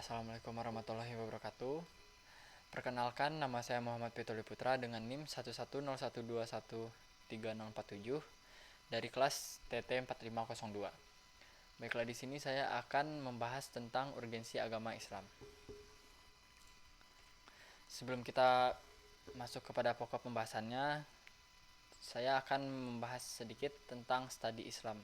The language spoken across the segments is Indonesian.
Assalamualaikum warahmatullahi wabarakatuh. Perkenalkan, nama saya Muhammad Fitoli Putra dengan NIM 11012130047 dari kelas TT 4502. Baiklah, di sini saya akan membahas tentang urgensi agama Islam. Sebelum kita masuk kepada pokok pembahasannya, saya akan membahas sedikit tentang studi Islam.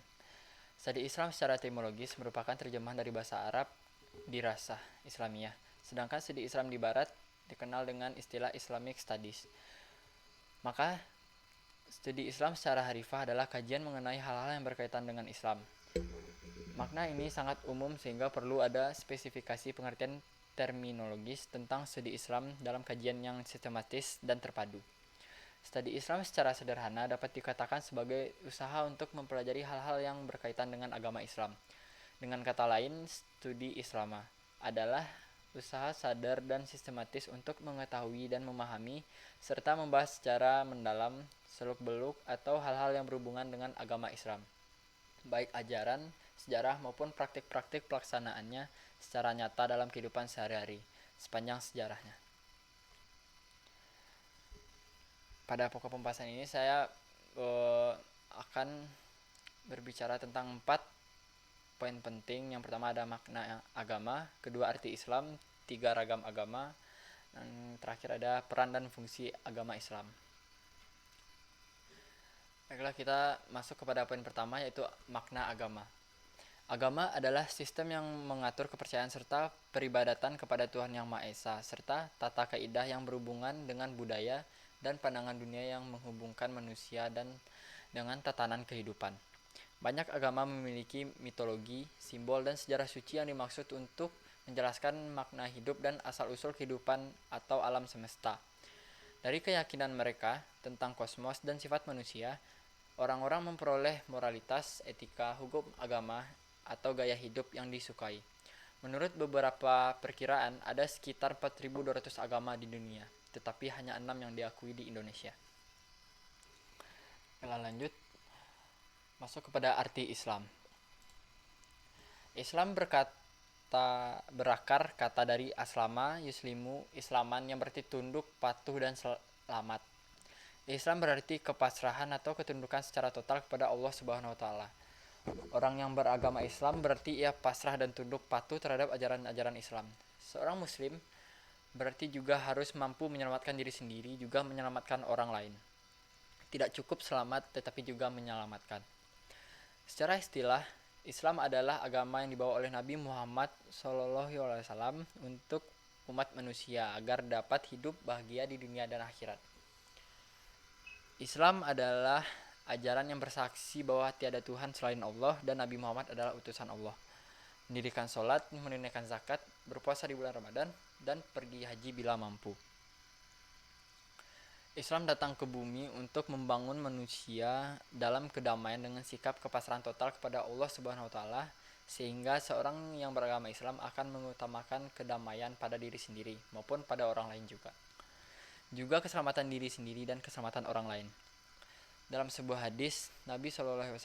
Studi Islam secara etimologis merupakan terjemahan dari bahasa Arab dirasah Islamiyah. Sedangkan studi Islam di Barat dikenal dengan istilah Islamic Studies. Maka, studi Islam secara harifah adalah kajian mengenai hal-hal yang berkaitan dengan Islam. Makna ini sangat umum sehingga perlu ada spesifikasi pengertian terminologis tentang studi Islam dalam kajian yang sistematis dan terpadu. Studi Islam secara sederhana dapat dikatakan sebagai usaha untuk mempelajari hal-hal yang berkaitan dengan agama Islam. Dengan kata lain, studi Islam adalah usaha sadar dan sistematis untuk mengetahui dan memahami serta membahas secara mendalam, seluk-beluk atau hal-hal yang berhubungan dengan agama Islam, baik ajaran, sejarah maupun praktik-praktik pelaksanaannya secara nyata dalam kehidupan sehari-hari sepanjang sejarahnya. Pada pokok pembahasan ini saya akan berbicara tentang 4 poin penting. Yang pertama ada makna agama, kedua arti Islam, 3 ragam agama, dan terakhir ada peran dan fungsi agama Islam. Baiklah, kita masuk kepada poin pertama, yaitu makna agama. Agama adalah sistem yang mengatur kepercayaan serta peribadatan kepada Tuhan Yang Maha Esa, serta tata kaidah yang berhubungan dengan budaya dan pandangan dunia yang menghubungkan manusia dan dengan tatanan kehidupan. Banyak agama memiliki mitologi, simbol, dan sejarah suci yang dimaksud untuk menjelaskan makna hidup dan asal-usul kehidupan atau alam semesta. Dari keyakinan mereka tentang kosmos dan sifat manusia, orang-orang memperoleh moralitas, etika, hukum agama, atau gaya hidup yang disukai. Menurut beberapa perkiraan, ada sekitar 4.200 agama di dunia, tetapi hanya 6 yang diakui di Indonesia. Kita lanjut, masuk kepada arti Islam. Islam berakar kata dari aslama, yuslimu, islaman yang berarti tunduk, patuh, dan selamat. Islam berarti kepasrahan atau ketundukan secara total kepada Allah Subhanahu wa taala. Orang yang beragama Islam berarti ia pasrah dan tunduk patuh terhadap ajaran-ajaran Islam. Seorang muslim berarti juga harus mampu menyelamatkan diri sendiri, juga menyelamatkan orang lain. Tidak cukup selamat tetapi juga menyelamatkan. Secara istilah, Islam adalah agama yang dibawa oleh Nabi Muhammad SAW untuk umat manusia agar dapat hidup bahagia di dunia dan akhirat. Islam adalah ajaran yang bersaksi bahwa tiada Tuhan selain Allah dan Nabi Muhammad adalah utusan Allah. Mendirikan sholat, menunaikan zakat, berpuasa di bulan Ramadan, dan pergi haji bila mampu. Islam datang ke bumi untuk membangun manusia dalam kedamaian dengan sikap kepasrahan total kepada Allah Subhanahu wa taala, sehingga seorang yang beragama Islam akan mengutamakan kedamaian pada diri sendiri maupun pada orang lain juga. Juga keselamatan diri sendiri dan keselamatan orang lain. Dalam sebuah hadis, Nabi SAW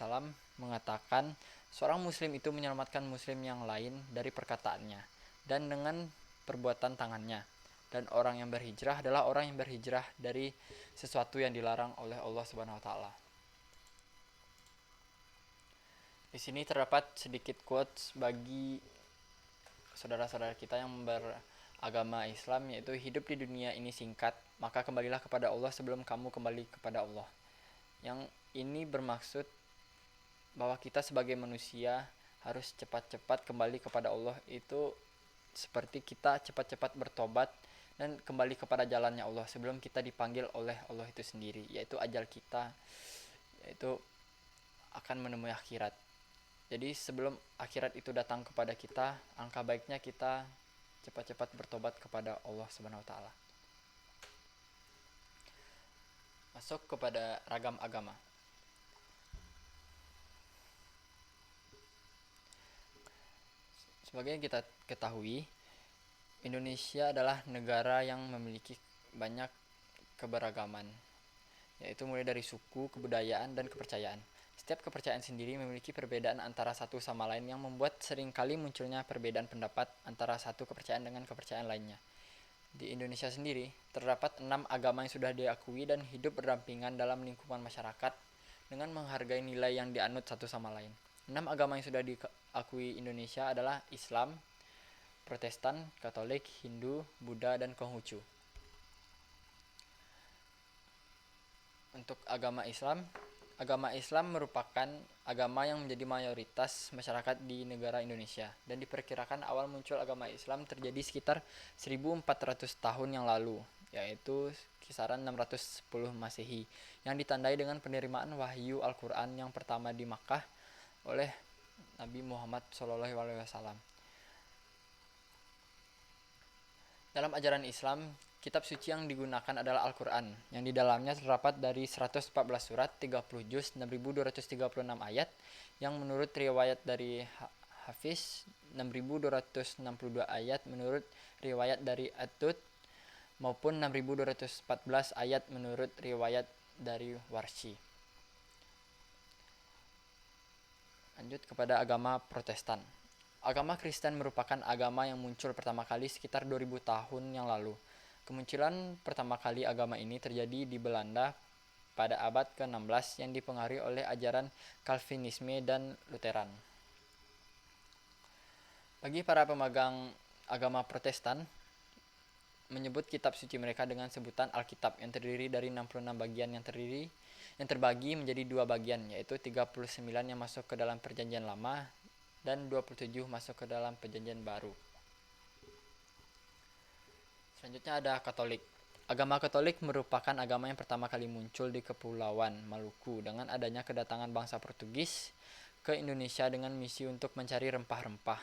mengatakan seorang muslim itu menyelamatkan muslim yang lain dari perkataannya dan dengan perbuatan tangannya. Dan orang yang berhijrah adalah orang yang berhijrah dari sesuatu yang dilarang oleh Allah Subhanahu wa taala. Di sini terdapat sedikit quotes bagi saudara-saudara kita yang beragama Islam, yaitu hidup di dunia ini singkat, maka kembalilah kepada Allah sebelum kamu kembali kepada Allah. Yang ini bermaksud bahwa kita sebagai manusia harus cepat-cepat kembali kepada Allah, itu seperti kita cepat-cepat bertobat dan kembali kepada jalannya Allah sebelum kita dipanggil oleh Allah itu sendiri, yaitu ajal kita, yaitu akan menemui akhirat. Jadi sebelum akhirat itu datang kepada kita, angka baiknya kita cepat-cepat bertobat kepada Allah Subhanahu wa taala. Masuk kepada ragam agama. Sebagai yang kita ketahui, Indonesia adalah negara yang memiliki banyak keberagaman, yaitu mulai dari suku, kebudayaan, dan kepercayaan. Setiap kepercayaan sendiri memiliki perbedaan antara satu sama lain yang membuat seringkali munculnya perbedaan pendapat antara satu kepercayaan dengan kepercayaan lainnya. Di Indonesia sendiri, terdapat 6 agama yang sudah diakui dan hidup berdampingan dalam lingkungan masyarakat dengan menghargai nilai yang dianut satu sama lain. 6 agama yang sudah diakui Indonesia adalah Islam, Protestan, Katolik, Hindu, Buddha, dan Konghucu. Untuk agama Islam merupakan agama yang menjadi mayoritas masyarakat di negara Indonesia dan diperkirakan awal muncul agama Islam terjadi sekitar 1400 tahun yang lalu, yaitu kisaran 610 Masehi, yang ditandai dengan penerimaan wahyu Al-Quran yang pertama di Makkah oleh Nabi Muhammad SAW. Dalam ajaran Islam, kitab suci yang digunakan adalah Al-Quran, yang di dalamnya terdapat dari 114 surat, 30 juz, 6.236 ayat, yang menurut riwayat dari Hafiz, 6.262 ayat menurut riwayat dari At-Tut, maupun 6.214 ayat menurut riwayat dari Warshi. Lanjut kepada agama Protestan. Agama Kristen merupakan agama yang muncul pertama kali sekitar 2000 tahun yang lalu. Kemunculan pertama kali agama ini terjadi di Belanda pada abad ke-16 yang dipengaruhi oleh ajaran Calvinisme dan Lutheran. Bagi para pemegang agama Protestan, menyebut kitab suci mereka dengan sebutan Alkitab yang terdiri dari 66 bagian yang terbagi menjadi 2 bagian, yaitu 39 yang masuk ke dalam Perjanjian Lama dan 27 masuk ke dalam Perjanjian Baru. Selanjutnya ada Katolik. Agama Katolik merupakan agama yang pertama kali muncul di Kepulauan Maluku dengan adanya kedatangan bangsa Portugis ke Indonesia dengan misi untuk mencari rempah-rempah.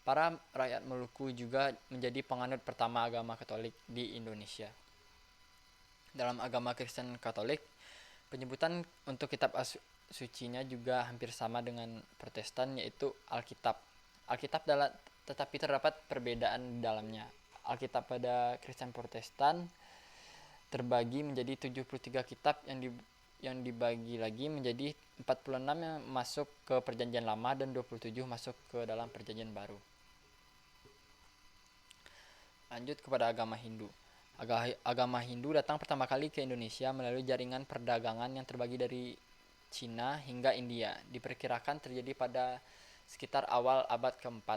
Para rakyat Maluku juga menjadi penganut pertama agama Katolik di Indonesia. Dalam agama Kristen Katolik, penyebutan untuk kitab sucinya juga hampir sama dengan Protestan, yaitu Alkitab. Tetapi terdapat perbedaan di dalamnya. Alkitab pada Kristen Protestan terbagi menjadi 73 kitab yang dibagi lagi menjadi 46 yang masuk ke Perjanjian Lama dan 27 masuk ke dalam Perjanjian Baru. Lanjut kepada agama Hindu. Agama Hindu datang pertama kali ke Indonesia melalui jaringan perdagangan yang terbagi dari Cina hingga India. Diperkirakan terjadi pada sekitar awal abad ke-4.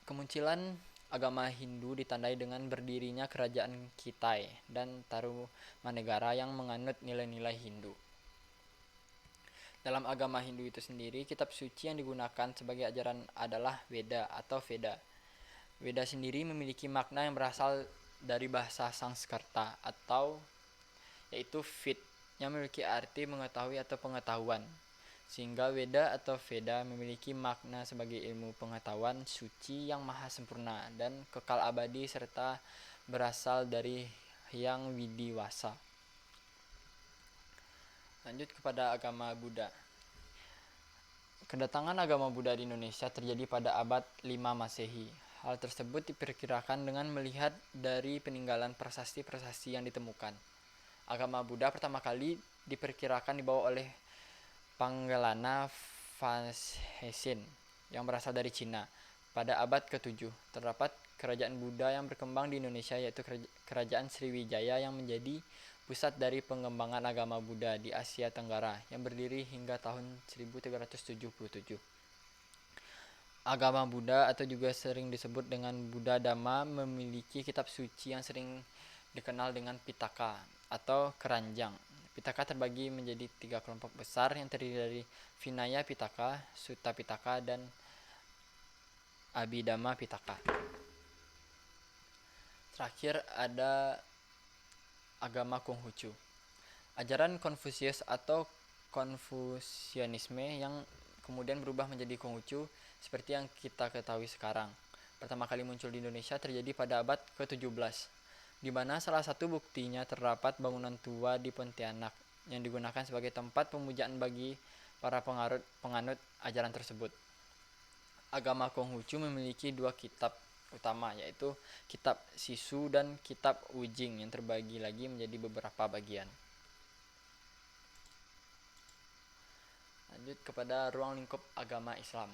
Kemunculan agama Hindu ditandai dengan berdirinya kerajaan Kitai dan Tarumanegara yang menganut nilai-nilai Hindu. Dalam agama Hindu itu sendiri, kitab suci yang digunakan sebagai ajaran adalah Weda atau Veda. Weda sendiri memiliki makna yang berasal dari bahasa Sanskerta atau yaitu Vid, yang memiliki arti mengetahui atau pengetahuan, sehingga Weda atau Veda memiliki makna sebagai ilmu pengetahuan suci yang maha sempurna dan kekal abadi serta berasal dari Hyang Widiwasa. Lanjut kepada agama Buddha. Kedatangan agama Buddha di Indonesia terjadi pada abad 5 Masehi. Hal tersebut diperkirakan dengan melihat dari peninggalan prasasti-prasasti yang ditemukan. Agama Buddha pertama kali diperkirakan dibawa oleh Panggelana Vasesin yang berasal dari Cina pada abad ke-7. Terdapat kerajaan Buddha yang berkembang di Indonesia, yaitu Kerajaan Sriwijaya yang menjadi pusat dari pengembangan agama Buddha di Asia Tenggara yang berdiri hingga tahun 1377. Agama Buddha atau juga sering disebut dengan Buddha Dhamma memiliki kitab suci yang sering dikenal dengan Pitaka atau keranjang. Pitaka terbagi menjadi 3 kelompok besar yang terdiri dari Vinaya Pitaka, Sutta Pitaka, dan Abhidhamma Pitaka. Terakhir ada agama Konghucu. Ajaran Konfusius atau Konfusianisme yang kemudian berubah menjadi Konghucu seperti yang kita ketahui sekarang. Pertama kali muncul di Indonesia terjadi pada abad ke-17, di mana salah satu buktinya terdapat bangunan tua di Pontianak yang digunakan sebagai tempat pemujaan bagi para penganut ajaran tersebut. Agama Konghucu memiliki 2 kitab utama, yaitu kitab Sisu dan kitab Wujing yang terbagi lagi menjadi beberapa bagian. Lanjut kepada ruang lingkup agama Islam.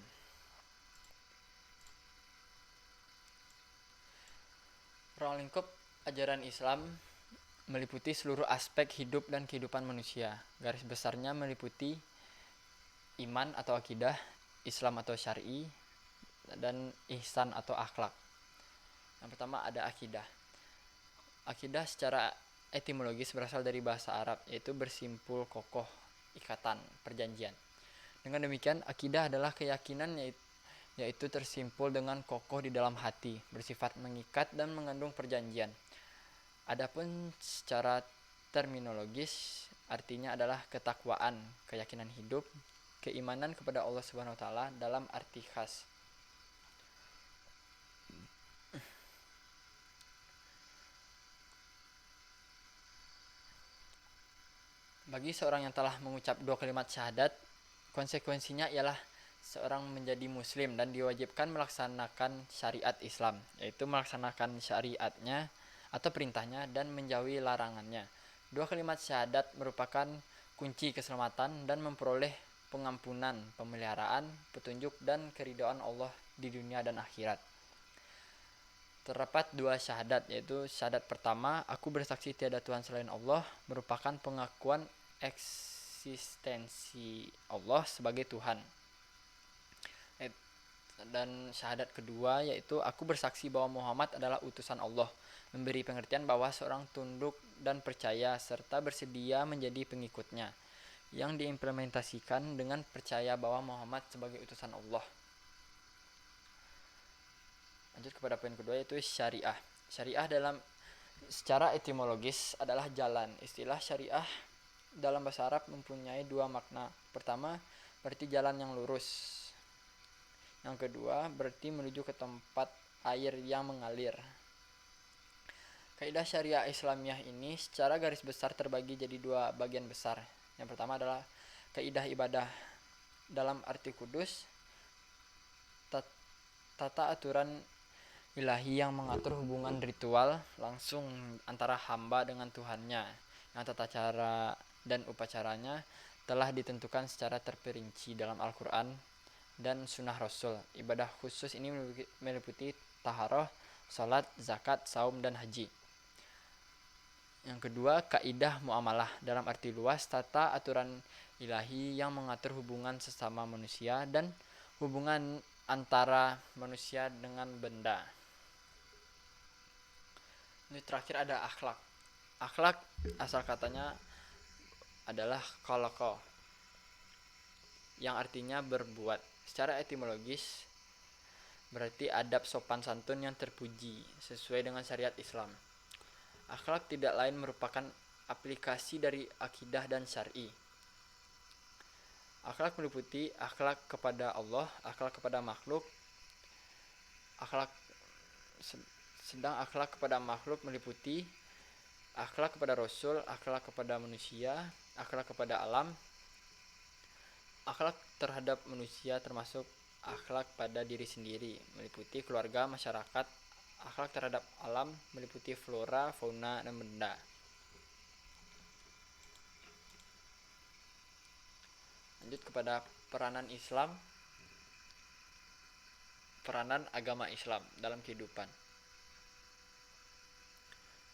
Ruang lingkup ajaran Islam meliputi seluruh aspek hidup dan kehidupan manusia. Garis besarnya meliputi iman atau akidah, Islam atau syar'i, dan ihsan atau akhlak. Yang pertama ada akidah. Akidah secara etimologis berasal dari bahasa Arab, yaitu bersimpul kokoh, ikatan, perjanjian. Dengan demikian, akidah adalah keyakinan yaitu tersimpul dengan kokoh di dalam hati, bersifat mengikat dan mengandung perjanjian. Adapun secara terminologis, artinya adalah ketakwaan, keyakinan hidup, keimanan kepada Allah Subhanahu wa taala dalam arti khas. Bagi seorang yang telah mengucap 2 kalimat syahadat, konsekuensinya ialah seorang menjadi muslim dan diwajibkan melaksanakan syariat Islam, yaitu melaksanakan syariatnya atau perintahnya dan menjauhi larangannya. 2 kalimat syahadat merupakan kunci keselamatan dan memperoleh pengampunan, pemeliharaan, petunjuk dan keridhaan Allah di dunia dan akhirat. Terdapat 2 syahadat, yaitu syahadat pertama, aku bersaksi tiada Tuhan selain Allah, merupakan pengakuan eksistensi Allah sebagai Tuhan. Dan syahadat kedua yaitu aku bersaksi bahwa Muhammad adalah utusan Allah, memberi pengertian bahwa seorang tunduk dan percaya serta bersedia menjadi pengikutnya, yang diimplementasikan dengan percaya bahwa Muhammad sebagai utusan Allah. Lanjut kepada poin kedua yaitu syariah. Syariah dalam secara etimologis adalah jalan. Istilah syariah dalam bahasa Arab mempunyai 2 makna. Pertama, berarti jalan yang lurus. Yang kedua, berarti menuju ke tempat air yang mengalir. Kaidah syariah Islamiyah ini secara garis besar terbagi jadi 2 bagian besar. Yang pertama adalah kaidah ibadah dalam arti kudus, tata aturan ilahi yang mengatur hubungan ritual langsung antara hamba dengan Tuhannya, yang tata cara dan upacaranya telah ditentukan secara terperinci dalam Al-Quran dan Sunnah Rasul. Ibadah khusus ini meliputi taharah, salat, zakat, saum, dan haji. Yang kedua, kaidah muamalah dalam arti luas, tata aturan ilahi yang mengatur hubungan sesama manusia dan hubungan antara manusia dengan benda. Ini terakhir ada akhlak. Akhlak asal katanya adalah khalaqa, yang artinya berbuat. Secara etimologis berarti adab sopan santun yang terpuji sesuai dengan syariat Islam. Akhlak tidak lain merupakan aplikasi dari akidah dan syar'i. Akhlak meliputi akhlak kepada Allah, akhlak kepada makhluk. Sedang akhlak kepada makhluk meliputi akhlak kepada Rasul, akhlak kepada manusia, akhlak kepada alam. Akhlak terhadap manusia termasuk akhlak pada diri sendiri, meliputi keluarga, masyarakat. Akhlak terhadap alam meliputi flora, fauna, dan benda. Lanjut kepada peranan agama Islam dalam kehidupan.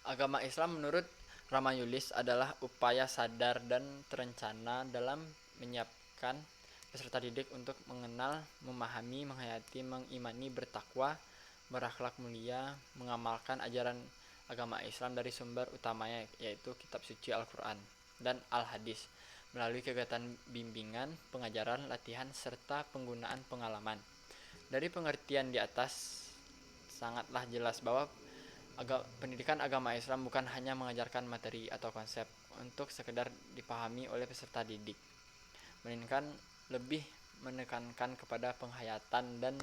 Agama Islam menurut Ramayulis adalah upaya sadar dan terencana dalam menyiapkan peserta didik untuk mengenal, memahami, menghayati, mengimani, bertakwa, berakhlak mulia, mengamalkan ajaran agama Islam dari sumber utamanya yaitu kitab suci Al-Quran dan Al-Hadis melalui kegiatan bimbingan, pengajaran, latihan, serta penggunaan pengalaman. Dari pengertian di atas sangatlah jelas bahwa pendidikan agama Islam bukan hanya mengajarkan materi atau konsep untuk sekedar dipahami oleh peserta didik, melainkan lebih menekankan kepada penghayatan dan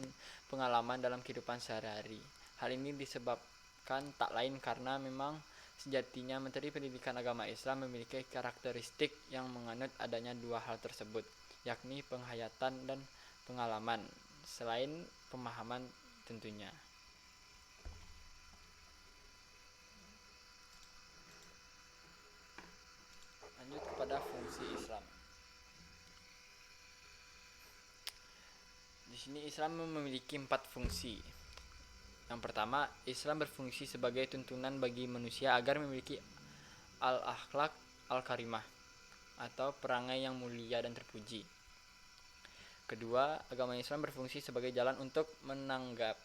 pengalaman dalam kehidupan sehari-hari. Hal ini disebabkan tak lain karena memang sejatinya materi pendidikan agama Islam memiliki karakteristik yang menganut adanya 2 hal tersebut, yakni penghayatan dan pengalaman, selain pemahaman tentunya. Lanjut kepada fungsi Islam. sini Islam memiliki 4 fungsi. Yang pertama, Islam berfungsi sebagai tuntunan bagi manusia agar memiliki al-akhlak al-karimah atau perangai yang mulia dan terpuji. Kedua, agama Islam berfungsi sebagai jalan untuk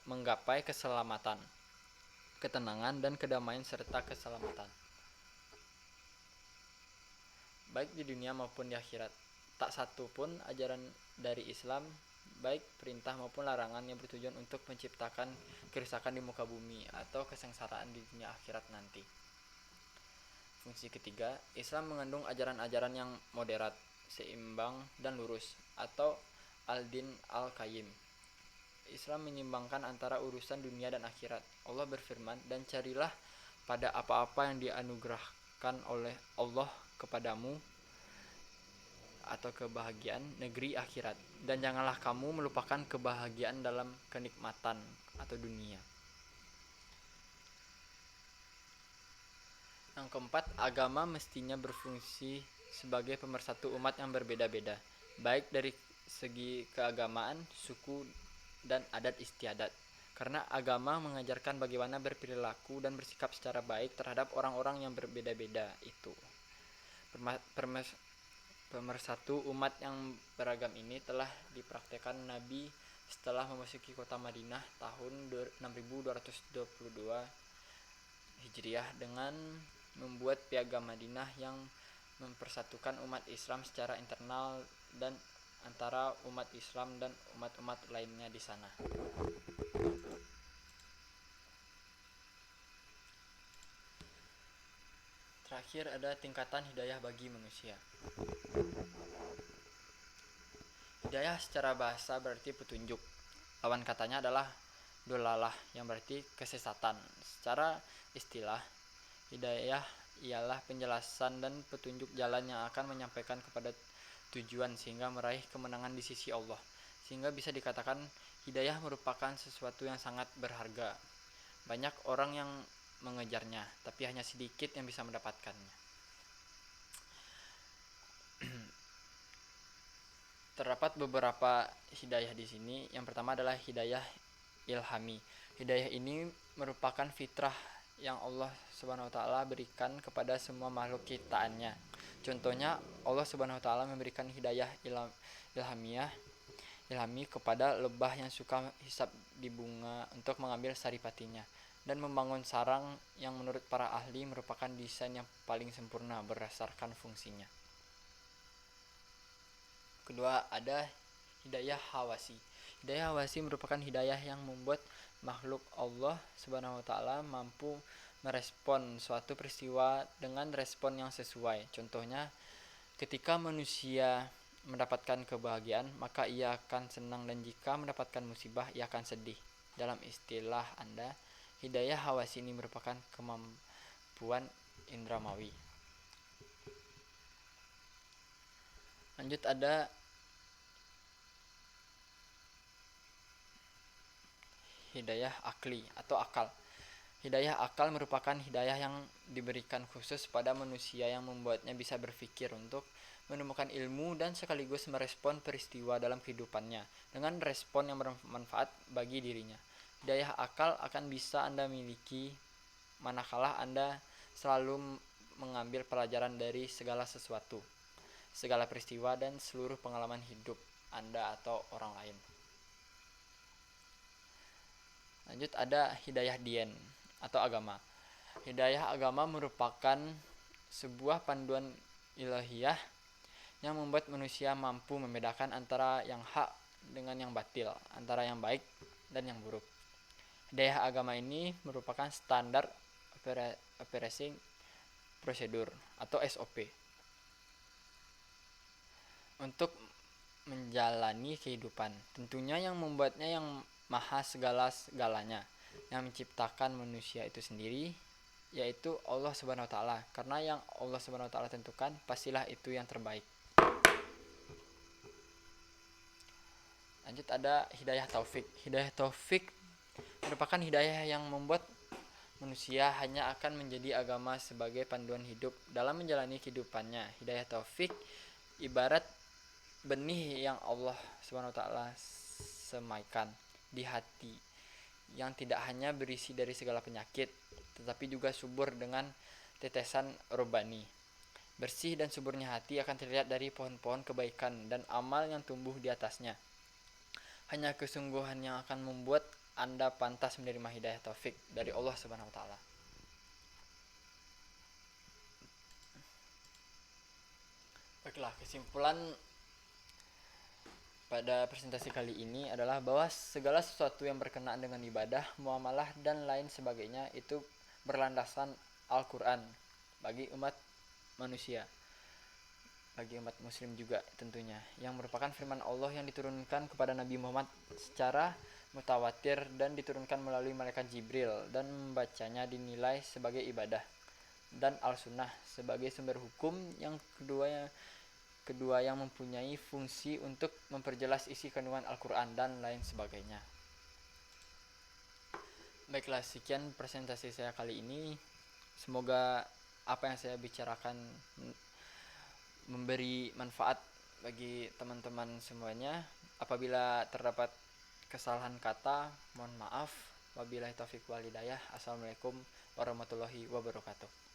menggapai keselamatan, ketenangan, dan kedamaian serta keselamatan, baik di dunia maupun di akhirat. Tak satu pun ajaran dari Islam, baik perintah maupun larangan, yang bertujuan untuk menciptakan kerusakan di muka bumi atau kesengsaraan di dunia akhirat nanti. Fungsi ketiga, Islam mengandung ajaran-ajaran yang moderat, seimbang, dan lurus, atau al-din al-qayyim. Islam menyeimbangkan antara urusan dunia dan akhirat. Allah berfirman, "Dan carilah pada apa-apa yang dianugerahkan oleh Allah kepadamu atau kebahagiaan negeri akhirat, dan janganlah kamu melupakan kebahagiaan dalam kenikmatan atau dunia." Yang keempat, agama mestinya berfungsi sebagai pemersatu umat yang berbeda-beda, baik dari segi keagamaan, suku, dan adat istiadat. Karena agama mengajarkan bagaimana berperilaku dan bersikap secara baik terhadap orang-orang yang berbeda-beda itu. Pemersatu umat yang beragam ini telah dipraktekkan Nabi setelah memasuki kota Madinah tahun 6222 Hijriah dengan membuat piagam Madinah yang mempersatukan umat Islam secara internal dan antara umat Islam dan umat-umat lainnya di sana. Terakhir ada tingkatan hidayah bagi manusia. Hidayah secara bahasa berarti petunjuk. Lawan katanya adalah dolalah, yang berarti kesesatan. Secara istilah, hidayah ialah penjelasan dan petunjuk jalan yang akan menyampaikan kepada tujuan sehingga meraih kemenangan di sisi Allah. Sehingga bisa dikatakan hidayah merupakan sesuatu yang sangat berharga. Banyak orang yang mengejarnya, tapi hanya sedikit yang bisa mendapatkannya. Terdapat beberapa hidayah di sini. Yang pertama adalah hidayah ilhami. Hidayah ini merupakan fitrah yang Allah Subhanahu wa taala berikan kepada semua makhluk ciptaannya. Contohnya, Allah Subhanahu wa taala memberikan hidayah ilhami kepada lebah yang suka hisap di bunga untuk mengambil saripatinya, dan membangun sarang yang menurut para ahli merupakan desain yang paling sempurna berdasarkan fungsinya. Kedua, ada hidayah hawasi. Hidayah hawasi merupakan hidayah yang membuat makhluk Allah Subhanahu wa taala mampu merespon suatu peristiwa dengan respon yang sesuai. Contohnya, ketika manusia mendapatkan kebahagiaan, maka ia akan senang, dan jika mendapatkan musibah, ia akan sedih. Dalam istilah Anda, hidayah hawasi ini merupakan kemampuan indramawi. Lanjut, ada hidayah akli atau akal. Hidayah akal merupakan hidayah yang diberikan khusus pada manusia yang membuatnya bisa berpikir untuk menemukan ilmu dan sekaligus merespon peristiwa dalam kehidupannya dengan respon yang bermanfaat bagi dirinya. Hidayah akal akan bisa Anda miliki manakala Anda selalu mengambil pelajaran dari segala sesuatu, segala peristiwa, dan seluruh pengalaman hidup Anda atau orang lain. Lanjut, ada hidayah dien atau agama. Hidayah agama merupakan sebuah panduan ilahiyah yang membuat manusia mampu membedakan antara yang hak dengan yang batil, antara yang baik dan yang buruk. Hidayah agama ini merupakan standar operating procedure atau SOP untuk menjalani kehidupan. Tentunya yang membuatnya yang maha segala-galanya, yang menciptakan manusia itu sendiri, yaitu Allah Subhanahu wa taala. Karena yang Allah Subhanahu wa taala tentukan pastilah itu yang terbaik. Lanjut, ada hidayah taufik. Hidayah taufik merupakan hidayah yang membuat manusia hanya akan menjadi agama sebagai panduan hidup dalam menjalani kehidupannya. Hidayah taufik ibarat benih yang Allah Subhanahu wa taala semaikan di hati, yang tidak hanya berisi dari segala penyakit, tetapi juga subur dengan tetesan robani. Bersih dan suburnya hati akan terlihat dari pohon-pohon kebaikan dan amal yang tumbuh di atasnya. Hanya kesungguhan yang akan membuat Anda pantas menerima hidayah taufik dari Allah Subhanahu wa taala. Baiklah, kesimpulan pada presentasi kali ini adalah bahwa segala sesuatu yang berkenaan dengan ibadah, muamalah, dan lain sebagainya itu berlandasan Al-Quran bagi umat manusia, bagi umat muslim juga tentunya, yang merupakan firman Allah yang diturunkan kepada Nabi Muhammad secara mutawatir dan diturunkan melalui malaikat Jibril, dan membacanya dinilai sebagai ibadah, dan Al-Sunnah sebagai sumber hukum yang kedua yang mempunyai fungsi untuk memperjelas isi kandungan Al-Quran dan lain sebagainya. Baiklah, sekian presentasi saya kali ini. Semoga apa yang saya bicarakan memberi manfaat bagi teman-teman semuanya. Apabila terdapat kesalahan kata, mohon maaf. Wabillahi taufiq wal hidayah. Assalamualaikum warahmatullahi wabarakatuh.